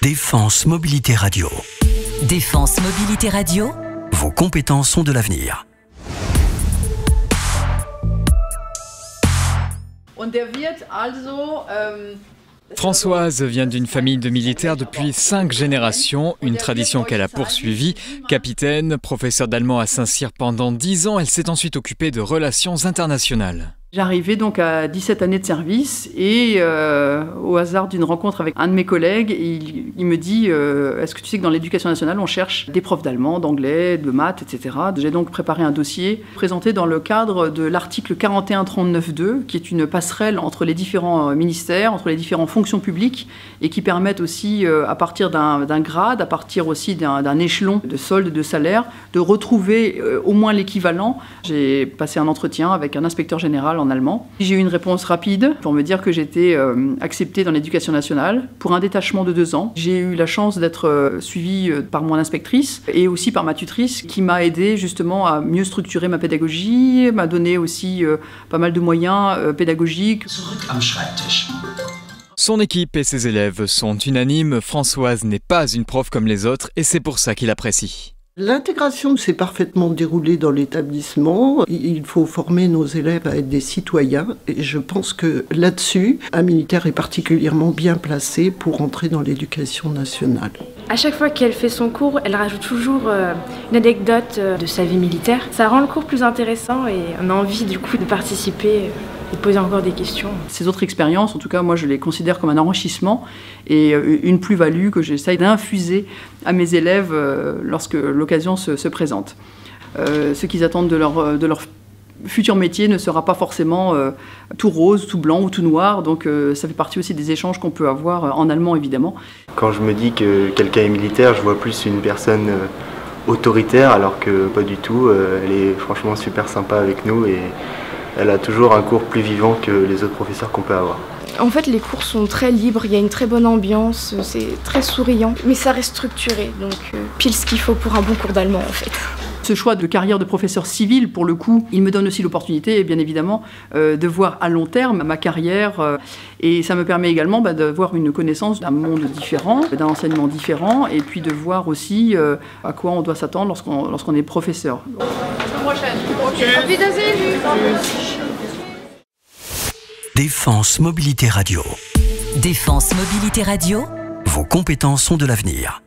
Défense Mobilité Radio. Défense Mobilité Radio. Vos compétences sont de l'avenir. Françoise vient d'une famille de militaires depuis 5 générations, une tradition qu'elle a poursuivie. Capitaine, professeure d'allemand à Saint-Cyr pendant 10 ans, elle s'est ensuite occupée de relations internationales. J'arrivais donc à 17 années de service et au hasard d'une rencontre avec un de mes collègues, il me dit est-ce que tu sais que dans l'éducation nationale on cherche des profs d'allemand, d'anglais, de maths, etc. J'ai donc préparé un dossier présenté dans le cadre de l'article 4139.2 qui est une passerelle entre les différents ministères, entre les différentes fonctions publiques et qui permettent aussi à partir d'un grade, à partir aussi d'un échelon de solde, de salaire, de retrouver au moins l'équivalent. J'ai passé un entretien avec un inspecteur général en allemand. J'ai eu une réponse rapide pour me dire que j'étais acceptée dans l'éducation nationale pour un détachement de 2 ans. J'ai eu la chance d'être suivie par mon inspectrice et aussi par ma tutrice qui m'a aidée justement à mieux structurer ma pédagogie, m'a donné aussi pas mal de moyens pédagogiques. Son équipe et ses élèves sont unanimes, Françoise n'est pas une prof comme les autres et c'est pour ça qu'il apprécie. L'intégration s'est parfaitement déroulée dans l'établissement. Il faut former nos élèves à être des citoyens et je pense que là-dessus, un militaire est particulièrement bien placé pour entrer dans l'éducation nationale. À chaque fois qu'elle fait son cours, elle rajoute toujours une anecdote de sa vie militaire. Ça rend le cours plus intéressant et on a envie du coup de participer et de poser encore des questions. Ces autres expériences, en tout cas moi je les considère comme un enrichissement et une plus-value que j'essaye d'infuser à mes élèves lorsque l'occasion se présente. Ce qu'ils attendent de leur futur métier ne sera pas forcément tout rose, tout blanc ou tout noir, donc ça fait partie aussi des échanges qu'on peut avoir en allemand évidemment. Quand je me dis que quelqu'un est militaire, je vois plus une personne autoritaire alors que pas du tout. Elle est franchement super sympa avec nous et elle a toujours un cours plus vivant que les autres professeurs qu'on peut avoir. En fait, les cours sont très libres, il y a une très bonne ambiance, c'est très souriant, mais ça reste structuré, donc pile ce qu'il faut pour un bon cours d'allemand en fait. Ce choix de carrière de professeur civil, pour le coup, il me donne aussi l'opportunité, bien évidemment, de voir à long terme ma carrière. Et ça me permet également d'avoir une connaissance d'un monde différent, d'un enseignement différent, et puis de voir aussi à quoi on doit s'attendre lorsqu'on est professeur. À la prochaine. Défense Mobilité Radio. Défense Mobilité Radio. Vos compétences sont de l'avenir.